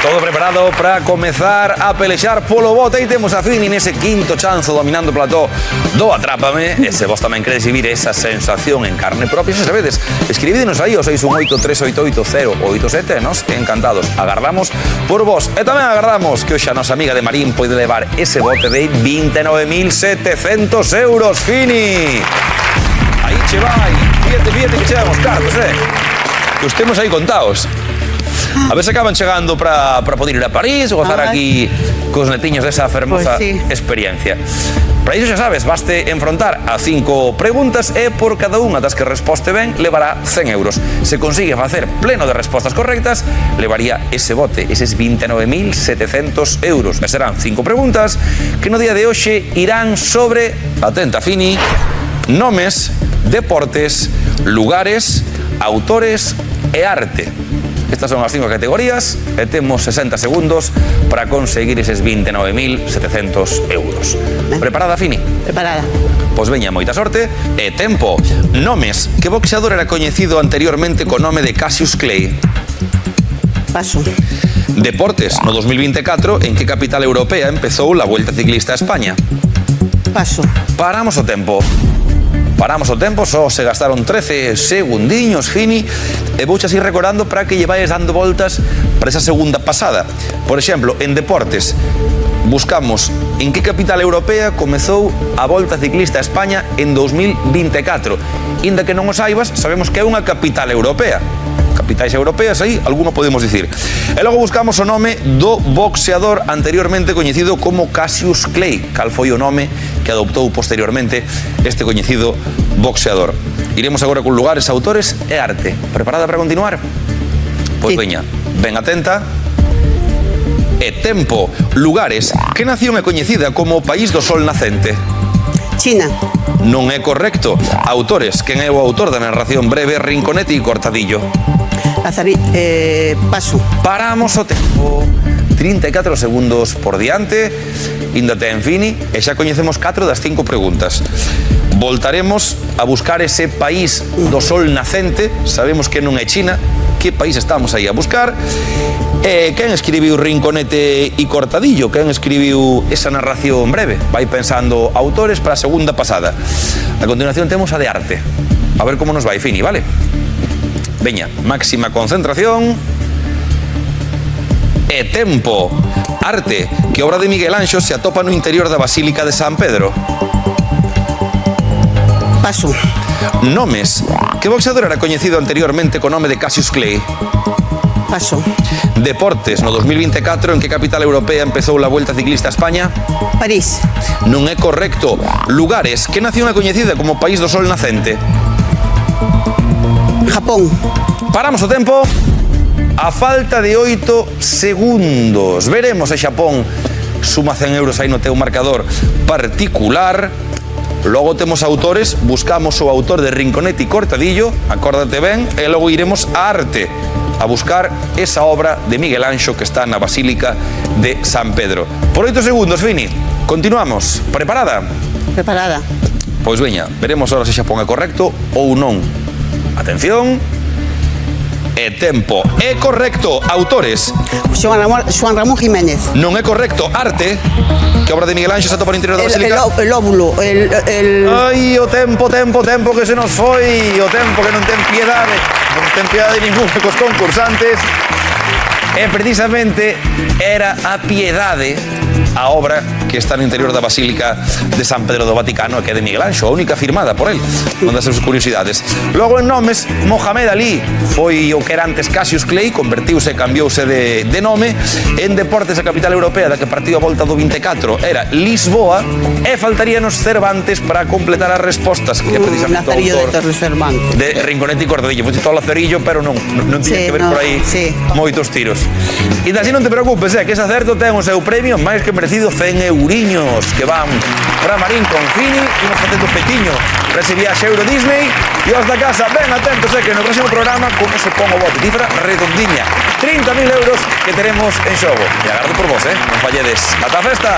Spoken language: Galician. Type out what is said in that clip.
Todo preparado para comezar a pelexar polo bote e temos a Fini nese quinto chanzo dominando o plató do Atrápame. E se vos tamén queredes vivir esa sensación en carne propia, se sabedes, escribídenos aí o 618-388-087, nos encantados agardamos por vos. E tamén agardamos que hoxe a nosa amiga de Marín pode levar ese bote de 29.700 euros, Fini. Aí che vai, fíjate que chegamos cartos, que os temos aí contados. A ver se acaban chegando para poder ir a París ou gozar aquí cos netiños desa fermosa experiencia. Para iso xa sabes, baste enfrontar a 5 preguntas e por cada unha das que resposte ben levará 100 euros. Se consigue facer pleno de respostas correctas, levaría ese bote, eses 29.700 euros. E serán 5 preguntas que no día de hoxe irán sobre, atenta Fini, nomes, deportes, lugares, autores e arte. Estas son as 5 categorías e temos 60 segundos para conseguir eses 29.700 euros. Preparada, Fini? Preparada. Pois veña, moita sorte e tempo. Nomes. Que boxeador era coñecido anteriormente co nome de Cassius Clay? Paso. Deportes. No 2024, en que capital europea empezou a Vuelta Ciclista a España? Paso. Paramos o tempo. Só se gastaron 13 segundiños, Fini, e vouche así recordando para que lle vayas dando voltas para esa segunda pasada. Por exemplo, en deportes, buscamos en que capital europea comezou a Volta Ciclista a España en 2024. Inda que non o saibas, sabemos que é unha capital europea. Capitais europeas, aí, alguno podemos dicir. E logo buscamos o nome do boxeador anteriormente coñecido como Cassius Clay. Cal foi o nome que adoptou posteriormente este coñecido boxeador? Iremos agora con lugares, autores e arte. Preparada para continuar? Pois veña, ben atenta. E tempo. Lugares. Que nación é coñecida como o país do sol nacente? China. Non é correcto. Autores. Quen é o autor da narración breve Rinconete e Cortadillo? Paso. Paramos o tempo. 34 segundos por diante. Inda ten Fini e xa coñecemos 4 das 5 preguntas. Voltaremos a buscar ese país do sol nacente. Sabemos que non é China. Que país estamos aí a buscar? Quen escribiu Rinconete e Cortadillo? Quen escribiu esa narración breve? Vai pensando autores para a segunda pasada. A continuación temos a de arte. A ver como nos vai, Fini, vale? Veña, máxima concentración. E tempo. Arte. Que obra de Miguel Anxo se atopa no interior da Basílica de San Pedro? Paso. Nomes. Que boxeador era coñecido anteriormente co nome de Cassius Clay? Paso. Deportes. No 2024, en que capital europea empezou a Vuelta Ciclista a España? París. Non é correcto. Lugares. Que nación é coñecida como país do sol nacente? Japón. Paramos o tempo. A falta de 8 segundos. Veremos se Xapón suma 100 euros aí no teu marcador particular. Logo temos autores, buscamos o autor de Rinconete e Cortadillo, acórdate ben, e logo iremos a arte, a buscar esa obra de Miguel Anxo que está na Basílica de San Pedro. Por 8 segundos, Fini, continuamos. Preparada? Preparada. Pois veña, veremos ahora se Xapón é correcto ou non. Atención. E tempo. É correcto. Autores. Juan Ramón Jiménez. Non é correcto. Arte. Que obra de Miguel Anxo se atopa no interior da Basílica? El óvulo. Ai, o tempo que se nos foi. O tempo que non ten piedade. Non ten piedade ningún cos concursantes. E precisamente era a piedade a obra que está no interior da Basílica de San Pedro do Vaticano, que é de Miguel Anxo, a única firmada por él, unha das súas curiosidades. Logo en nomes, Mohamed Ali foi o que era antes Cassius Clay, convertiuse e cambiouse de nome. En deportes, a capital europea da que partiu a volta do 24 era Lisboa, e faltaríanos Cervantes para completar as respostas, que é precisamente o autor de Rinconete e Cortadillo. Foi todo Lazarillo, pero non tiña que ver por aí moitos tiros. E así non te preocupes, que ese acerto ten o seu premio máis que merecido, 100 euriños que van para Marín con Fini, imos facendo petiño para ese viaxe Euro Disney. E os da casa, ben atentos, que no próximo programa como se pon o bote, cifra redondiña, 30.000 euros que teremos en xogo. E agardo por vos, non falledes. Ata a festa!